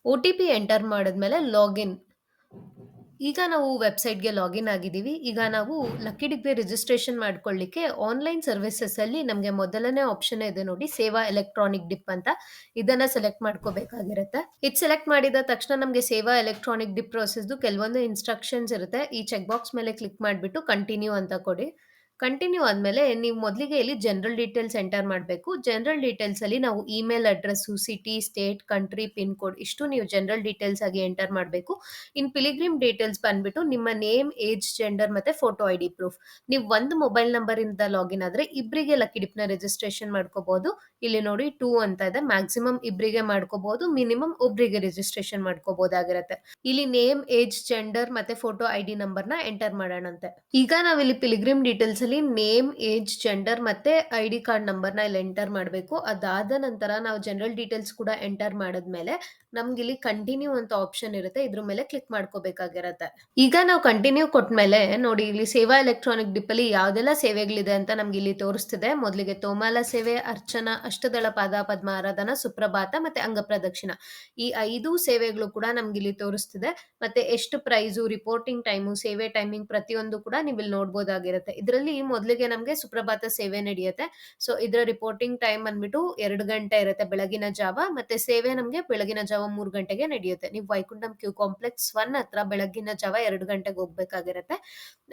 OTP ಎಂಟರ್ ಮಾಡಿದ್ಮೇಲೆ ಲಾಗಿನ್. ಈಗ ನಾವು ವೆಬ್ಸೈಟ್ಗೆ ಲಾಗಿನ್ ಆಗಿದ್ದೀವಿ. ಈಗ ನಾವು ಲಕ್ಕಿ ಡಿಪ್ಗೆ ರಿಜಿಸ್ಟ್ರೇಷನ್ ಮಾಡ್ಕೊಳ್ಳಿಕ್ಕೆ ಆನ್ಲೈನ್ ಸರ್ವಿಸಸ್ ಅಲ್ಲಿ ನಮಗೆ ಮೊದಲನೇ ಆಪ್ಷನ್ ಇದೆ ನೋಡಿ, ಸೇವಾ ಎಲೆಕ್ಟ್ರಾನಿಕ್ ಡಿಪ್ ಅಂತ. ಇದನ್ನ ಸೆಲೆಕ್ಟ್ ಮಾಡ್ಕೋಬೇಕಾಗಿರುತ್ತೆ. ಇದು ಸೆಲೆಕ್ಟ್ ಮಾಡಿದ ತಕ್ಷಣ ನಮಗೆ ಸೇವಾ ಎಲೆಕ್ಟ್ರಾನಿಕ್ ಡಿಪ್ ಪ್ರೊಸೆಸ್ದು ಕೆಲವೊಂದು ಇನ್ಸ್ಟ್ರಕ್ಷನ್ಸ್ ಇರುತ್ತೆ. ಈ ಚೆಕ್ ಬಾಕ್ಸ್ ಮೇಲೆ ಕ್ಲಿಕ್ ಮಾಡಿಬಿಟ್ಟು ಕಂಟಿನ್ಯೂ ಅಂತ ಕೊಡಿ. ಕಂಟಿನ್ಯೂ ಆದ್ಮೇಲೆ ನೀವು ಮೊದಲಿಗೆ ಇಲ್ಲಿ ಜನರಲ್ ಡೀಟೇಲ್ಸ್ ಎಂಟರ್ ಮಾಡಬೇಕು. ಜನರಲ್ ಡೀಟೇಲ್ಸ್ ಅಲ್ಲಿ ನಾವು email address, city, state, country, pin code ಇಷ್ಟು ನೀವು ಜನರಲ್ ಡೀಟೇಲ್ಸ್ ಆಗಿ ಎಂಟರ್ ಮಾಡಬೇಕು. ಇನ್ ಪಿಲಿಗ್ರಿಮ್ ಡೀಟೇಲ್ಸ್ ಬಂದ್ಬಿಟ್ಟು ನಿಮ್ಮ ನೇಮ್, ಏಜ್, ಜೆಂಡರ್ ಮತ್ತೆ ಫೋಟೋ ID ಪ್ರೂಫ್. ನೀವು ಒಂದು ಮೊಬೈಲ್ ನಂಬರ್ ಇಂದ ಲಾಗಿನ್ ಆದ್ರೆ ಇಬ್ಬರಿಗೆ ಲಕ್ಕಿ ಡಿಪ್ ನ ರಿಜಿಸ್ಟ್ರೇಷನ್ ಮಾಡ್ಕೋಬಹುದು. ಇಲ್ಲಿ ನೋಡಿ 2 ಅಂತ ಇದೆ. ಮ್ಯಾಕ್ಸಿಮಮ್ ಇಬ್ಬರಿಗೆ ಮಾಡ್ಕೋಬಹುದು, ಮಿನಿಮಮ್ ಒಬ್ರಿಗೆ ರಿಜಿಸ್ಟ್ರೇಷನ್ ಮಾಡ್ಕೋಬಹುದಾಗಿರುತ್ತೆ. ಇಲ್ಲಿ ನೇಮ್, ಏಜ್, ಜೆಂಡರ್ ಮತ್ತೆ ಫೋಟೋ ID ನಂಬರ್ನ ಎಂಟರ್ ಮಾಡೋಣಂತೆ. ಈಗ ನಾವಿಲ್ಲಿ ಪಿಲಿಗ್ರಿಮ್ ಡೀಟೇಲ್ಸ್ ಅಲ್ಲಿ ನೇಮ್, ಏಜ್, ಜೆಂಡರ್ ಮತ್ತೆ ID ಕಾರ್ಡ್ ನಂಬರ್ನ ಇಲ್ಲಿ ಎಂಟರ್ ಮಾಡಬೇಕು. ಅದಾದ ನಂತರ ನಾವು ಜನರಲ್ ಡೀಟೇಲ್ಸ್ ಕೂಡ ಎಂಟರ್ ಮಾಡಿದ್ಮೇಲೆ ನಮ್ಗೆ ಇಲ್ಲಿ ಕಂಟಿನ್ಯೂ ಅಂತ ಆಪ್ಷನ್ ಇರುತ್ತೆ, ಇದ್ರ ಮೇಲೆ ಕ್ಲಿಕ್ ಮಾಡ್ಕೋಬೇಕಾಗಿರುತ್ತೆ. ಈಗ ನಾವು ಕಂಟಿನ್ಯೂ ಕೊಟ್ಮೇಲೆ ನೋಡಿ, ಇಲ್ಲಿ ಸೇವಾ ಎಲೆಕ್ಟ್ರಾನಿಕ್ ಡಿಪ್ ಅಲ್ಲಿ ಯಾವ್ದೆಲ್ಲ ಸೇವೆಗಳಿದೆ ಅಂತ ನಮ್ಗೆ ಇಲ್ಲಿ ತೋರಿಸ್ತಿದೆ. ಮೊದಲಿಗೆ ತೋಮಾಲ ಸೇವೆ, ಅರ್ಚನಾ, ಅಷ್ಟದಳ ಪಾದ ಪದ್ಮ ಆರಾಧನಾ, ಸುಪ್ರಭಾತ ಮತ್ತೆ ಅಂಗ ಪ್ರದಕ್ಷಿಣ, ಈ 5 ಸೇವೆಗಳು ಕೂಡ ನಮ್ಗೆ ಇಲ್ಲಿ ತೋರಿಸ್ತಿದೆ. ಮತ್ತೆ ಎಷ್ಟು ಪ್ರೈಸು, ರಿಪೋರ್ಟಿಂಗ್ ಟೈಮು, ಸೇವೆ ಟೈಮಿಂಗ್ ಪ್ರತಿಯೊಂದು ಕೂಡ ನೀವು ಇಲ್ಲಿ ನೋಡ್ಬೋದಾಗಿರುತ್ತೆ. ಇದರಲ್ಲಿ ಮೊದಲಿಗೆ ನಮಗೆ ಸುಪ್ರಭಾತ ಸೇವೆ ನಡೆಯುತ್ತೆ. ಸೊ ಇದರ ರಿಪೋರ್ಟಿಂಗ್ ಟೈಮ್ ಬಂದ್ಬಿಟ್ಟು 2 ಗಂಟೆ ಇರುತ್ತೆ ಬೆಳಗಿನ ಜಾವ. ಮತ್ತೆ ಸೇವೆ ನಮಗೆ ಬೆಳಗಿನ ಜಾವ 3 ಗಂಟೆಗೆ ನಡೆಯುತ್ತೆ. ನೀವು ವೈಕುಂಠಂ ಕ್ಯೂ ಕಾಂಪ್ಲೆಕ್ಸ್ 1 ಹತ್ರ ಬೆಳಗಿನ ಜಾವ 2 ಗಂಟೆಗೆ ಹೋಗ್ಬೇಕಾಗಿರುತ್ತೆ.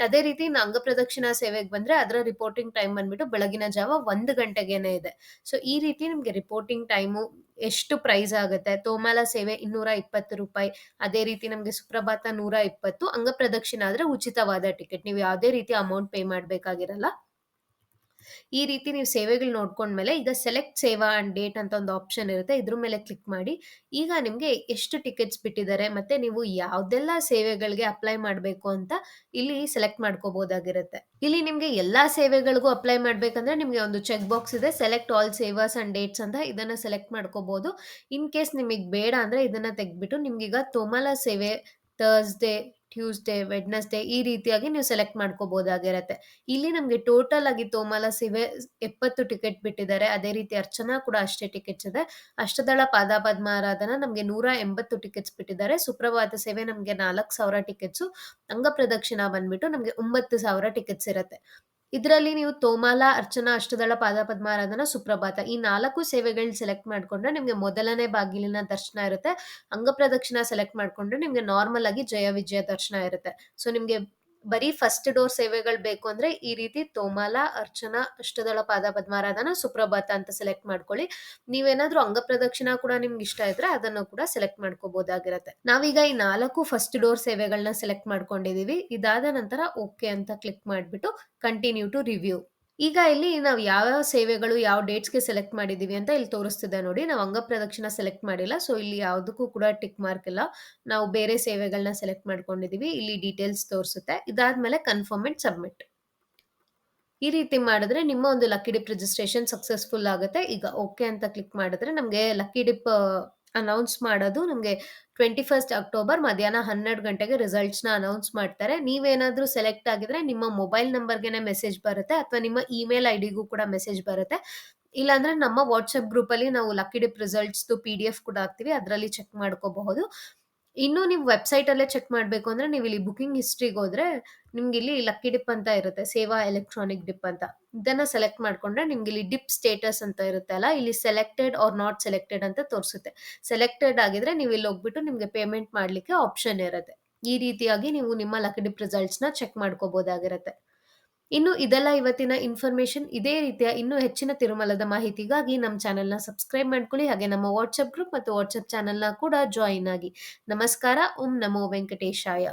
ಅದೇ ರೀತಿ ಅಂಗ ಪ್ರದಕ್ಷಿಣಾ ಸೇವೆಗೆ ಬಂದ್ರೆ ಅದರ ರಿಪೋರ್ಟಿಂಗ್ ಟೈಮ್ ಬಂದ್ಬಿಟ್ಟು ಬೆಳಗಿನ ಜಾವ 1 ಗಂಟೆಗೇನೆ ಇದೆ. ಸೊ ಈ ರೀತಿ ನಿಮ್ಗೆ ರಿಪೋರ್ಟಿಂಗ್ ಟೈಮು, ಎಷ್ಟು ಪ್ರೈಸ್ ಆಗುತ್ತೆ. ತೋಮಾಲ ಸೇವೆ 220 ರೂಪಾಯಿ, ಅದೇ ರೀತಿ ನಮಗೆ ಸುಪ್ರಭಾತ 120, ಅಂಗ ಪ್ರದಕ್ಷಿಣೆ ಆದ್ರೆ ಉಚಿತವಾದ ಟಿಕೆಟ್, ನೀವು ಯಾವುದೇ ರೀತಿ ಅಮೌಂಟ್ ಪೇ ಮಾಡ್ಬೇಕಾಗಿರಲ್ಲ. ಈ ರೀತಿ ನೀವು ಸೇವೆಗಳು ನೋಡ್ಕೊಂಡ್ಮೇಲೆ ಈಗ ಸೆಲೆಕ್ಟ್ ಸೇವಾ ಅಂಡ್ ಡೇಟ್ ಅಂತ ಒಂದು ಆಪ್ಷನ್ ಇರುತ್ತೆ, ಇದ್ರ ಮೇಲೆ ಕ್ಲಿಕ್ ಮಾಡಿ. ಈಗ ನಿಮ್ಗೆ ಎಷ್ಟು ಟಿಕೆಟ್ಸ್ ಬಿಟ್ಟಿದ್ದಾರೆ ಮತ್ತೆ ನೀವು ಯಾವ್ದೆಲ್ಲ ಸೇವೆಗಳಿಗೆ ಅಪ್ಲೈ ಮಾಡಬೇಕು ಅಂತ ಇಲ್ಲಿ ಸೆಲೆಕ್ಟ್ ಮಾಡ್ಕೋಬಹುದಾಗಿರುತ್ತೆ. ಇಲ್ಲಿ ನಿಮ್ಗೆ ಎಲ್ಲಾ ಸೇವೆಗಳಿಗೂ ಅಪ್ಲೈ ಮಾಡ್ಬೇಕಂದ್ರೆ ನಿಮ್ಗೆ ಒಂದು ಚೆಕ್ ಬಾಕ್ಸ್ ಇದೆ, ಸೆಲೆಕ್ಟ್ ಆಲ್ ಸೇವಾಸ್ ಅಂಡ್ ಡೇಟ್ಸ್ ಅಂತ. ಇದನ್ನ ಸೆಲೆಕ್ಟ್ ಮಾಡ್ಕೋಬಹುದು. ಇನ್ ಕೇಸ್ ನಿಮಗೆ ಬೇಡ ಅಂದ್ರೆ ಇದನ್ನ ತೆಗ್ದ್ಬಿಟ್ಟು ನಿಮ್ಗೀಗ ತೋಮಾಲ ಸೇವೆ ಥರ್ಸ್‌ಡೇ, ಟ್ಯೂಸ್‌ಡೇ, ವೆಡ್ನೆಸ್‌ಡೇ ಈ ರೀತಿಯಾಗಿ ನೀವು ಸೆಲೆಕ್ಟ್ ಮಾಡ್ಕೋಬಹುದಾಗಿರುತ್ತೆ. ಇಲ್ಲಿ ನಮ್ಗೆ ಟೋಟಲ್ ಆಗಿ ತೋಮಾಲ ಸೇವೆ 70 ಟಿಕೆಟ್ ಬಿಟ್ಟಿದ್ದಾರೆ. ಅದೇ ರೀತಿ ಅರ್ಚನಾ ಕೂಡ ಅಷ್ಟೇ ಟಿಕೆಟ್ಸ್ ಇದೆ. ಅಷ್ಟದಳ ಪಾದ ಪದ್ಮ ಆರಾಧನಾ ನಮ್ಗೆ 180 ಟಿಕೆಟ್ಸ್ ಬಿಟ್ಟಿದ್ದಾರೆ. ಸುಪ್ರಭಾತ ಸೇವೆ ನಮ್ಗೆ 4,000 ಟಿಕೆಟ್ಸು. ಅಂಗ ಪ್ರದಕ್ಷಿಣಾ ಬಂದ್ಬಿಟ್ಟು ನಮ್ಗೆ 9,000 ಟಿಕೆಟ್ಸ್ ಇರುತ್ತೆ. ಇದರಲ್ಲಿ ನೀವು ತೋಮಾಲ, ಅರ್ಚನಾ, ಅಷ್ಟದಳ ಪಾದ ಪದ್ಮ ಆರಾಧನಾ, ಸುಪ್ರಭಾತ ಈ 4 ಸೇವೆಗಳನ್ನ ಸೆಲೆಕ್ಟ್ ಮಾಡ್ಕೊಂಡ್ರೆ ನಿಮ್ಗೆ ಮೊದಲನೇ ಬಾಗಿಲಿನ ದರ್ಶನ ಇರುತ್ತೆ. ಅಂಗ ಪ್ರದಕ್ಷಿಣಾ ಸೆಲೆಕ್ಟ್ ಮಾಡ್ಕೊಂಡ್ರೆ ನಿಮ್ಗೆ ನಾರ್ಮಲ್ ಆಗಿ ಜಯ ವಿಜಯ ದರ್ಶನ ಇರುತ್ತೆ. ಸೊ ನಿಮ್ಗೆ ಬರೀ ಫಸ್ಟ್ ಡೋರ್ ಸೇವೆಗಳು ಬೇಕು ಅಂದ್ರೆ ಈ ರೀತಿ ತೋಮಾಲ, ಅರ್ಚನಾ, ಅಷ್ಟದಳ ಪಾದ ಪದ್ಮಾರಾಧನಾ, ಸುಪ್ರಭಾತ ಅಂತ ಸೆಲೆಕ್ಟ್ ಮಾಡ್ಕೊಳ್ಳಿ. ನೀವೇನಾದ್ರೂ ಅಂಗ ಪ್ರದಕ್ಷಿಣಾ ಕೂಡ ನಿಮ್ಗೆ ಇಷ್ಟ ಇದ್ರೆ ಅದನ್ನು ಕೂಡ ಸೆಲೆಕ್ಟ್ ಮಾಡ್ಕೋಬಹುದಾಗಿರುತ್ತೆ. ನಾವೀಗ ಈ 4 ಫಸ್ಟ್ ಡೋರ್ ಸೇವೆಗಳನ್ನ ಸೆಲೆಕ್ಟ್ ಮಾಡ್ಕೊಂಡಿದೀವಿ. ಇದಾದ ನಂತರ ಓಕೆ ಅಂತ ಕ್ಲಿಕ್ ಮಾಡ್ಬಿಟ್ಟು ಕಂಟಿನ್ಯೂ ಟು ರಿವ್ಯೂ. ಈಗ ಇಲ್ಲಿ ನಾವು ಯಾವ್ಯಾವ ಸೇವೆಗಳು ಯಾವ ಡೇಟ್ಸ್‌ಗೆ ಸೆಲೆಕ್ಟ್ ಮಾಡಿದೀವಿ ಅಂತ ಇಲ್ಲಿ ತೋರಿಸ್ತಿದೆ ನೋಡಿ. ನಾವು ಅಂಗ ಪ್ರದಕ್ಷಿಣಾ ಸೆಲೆಕ್ಟ್ ಮಾಡಿಲ್ಲ. ಸೊ ಇಲ್ಲಿ ಯಾವುದಕ್ಕೂ ಕೂಡ ಟಿಕ್ ಮಾರ್ಕ್ ಇಲ್ಲ. ನಾವು ಬೇರೆ ಸೇವೆಗಳನ್ನ ಸೆಲೆಕ್ಟ್ ಮಾಡ್ಕೊಂಡಿದೀವಿ. ಇಲ್ಲಿ ಡೀಟೇಲ್ಸ್ ತೋರಿಸುತ್ತೆ. ಇದಾದ್ಮೇಲೆ ಕನ್ಫರ್ಮ್ ಅಂಡ್ ಸಬ್ಮಿಟ್. ಈ ರೀತಿ ಮಾಡಿದ್ರೆ ನಿಮ್ಮ ಒಂದು ಲಕ್ಕಿ ಡಿಪ್ ರಿಜಿಸ್ಟ್ರೇಷನ್ ಸಕ್ಸಸ್ಫುಲ್ ಆಗುತ್ತೆ. ಈಗ ಓಕೆ ಅಂತ ಕ್ಲಿಕ್ ಮಾಡಿದ್ರೆ ನಮ್ಗೆ ಲಕ್ಕಿ ಡಿಪ್ ಅನೌನ್ಸ್ ಮಾಡೋದು ನಮ್ಗೆ 21 ಅಕ್ಟೋಬರ್ ಮಧ್ಯಾಹ್ನ 12 ಗಂಟೆಗೆ ರಿಸಲ್ಟ್ಸ್‌ನ ಅನೌನ್ಸ್ ಮಾಡ್ತಾರೆ. ನೀವೇನಾದ್ರೂ ಸೆಲೆಕ್ಟ್ ಆಗಿದ್ರೆ ನಿಮ್ಮ ಮೊಬೈಲ್ ನಂಬರ್‌ಗೆನೆ ಮೆಸೇಜ್ ಬರುತ್ತೆ ಅಥವಾ ನಿಮ್ಮ ಇಮೇಲ್ ಐಡಿಗೂ ಕೂಡ ಮೆಸೇಜ್ ಬರುತ್ತೆ. ಇಲ್ಲಾಂದ್ರೆ ನಮ್ಮ ವಾಟ್ಸ್ಆಪ್ ಗ್ರೂಪಲ್ಲಿ ನಾವು ಲಕ್ಕಿ ಡಿಪ್ ರಿಸಲ್ಟ್ಸ್‌ದು PDF ಕೂಡ ಹಾಕ್ತೀವಿ. ಅದ್ರಲ್ಲಿ ಚೆಕ್ ಮಾಡ್ಕೋಬಹುದು. ಇನ್ನು ನೀವು ವೆಬ್ಸೈಟಲ್ಲೇ ಚೆಕ್ ಮಾಡ್ಬೇಕು ಅಂದ್ರೆ ನೀವಿಲ್ಲಿ ಬುಕಿಂಗ್ ಹಿಸ್ಟ್ರಿಗೋದ್ರೆ ನಿಮ್ಗಿಲ್ಲಿ ಲಕ್ಕಿ ಡಿಪ್ ಅಂತ ಇರುತ್ತೆ. ಸೇವಾ ಎಲೆಕ್ಟ್ರಾನಿಕ್ ಡಿಪ್ ಅಂತ. ಇದನ್ನ ಸೆಲೆಕ್ಟ್ ಮಾಡ್ಕೊಂಡ್ರೆ ನಿಮ್ಗಿಲ್ಲಿ ಡಿಪ್ ಸ್ಟೇಟಸ್ ಅಂತ ಇರುತ್ತೆ ಅಲ್ಲ, ಇಲ್ಲಿ ಸೆಲೆಕ್ಟೆಡ್ ಆರ್ ನಾಟ್ ಸೆಲೆಕ್ಟೆಡ್ ಅಂತ ತೋರಿಸುತ್ತೆ. ಸೆಲೆಕ್ಟೆಡ್ ಆಗಿದ್ರೆ ನೀವು ಇಲ್ಲಿ ಹೋಗ್ಬಿಟ್ಟು ನಿಮ್ಗೆ ಪೇಮೆಂಟ್ ಮಾಡ್ಲಿಕ್ಕೆ ಆಪ್ಷನ್ ಇರುತ್ತೆ. ಈ ರೀತಿಯಾಗಿ ನೀವು ನಿಮ್ಮ ಲಕ್ಕಿ ಡಿಪ್ ರಿಸಲ್ಟ್ಸ್‌ನ ಚೆಕ್ ಮಾಡ್ಕೋಬಹುದಾಗಿರುತ್ತೆ. ಇನ್ನು ಇದೆಲ್ಲ ಇವತ್ತಿನ ಇನ್ಫಾರ್ಮೇಷನ್. ಇದೇ ರೀತಿಯ ಇನ್ನೂ ಹೆಚ್ಚಿನ ತಿರುಮಲದ ಮಾಹಿತಿಗಾಗಿ ನಮ್ಮ ಚಾನೆಲ್‌ನ ಸಬ್ಸ್ಕ್ರೈಬ್ ಮಾಡ್ಕೊಳ್ಳಿ. ಹಾಗೆ ನಮ್ಮ ವಾಟ್ಸ್ಆಪ್ ಗ್ರೂಪ್ ಮತ್ತು ವಾಟ್ಸ್ಆಪ್ ಚಾನೆಲ್‌ನ ಕೂಡ ಜಾಯಿನ್ ಆಗಿ. ನಮಸ್ಕಾರ. ಓಂ ನಮೋ ವೆಂಕಟೇಶಾಯ.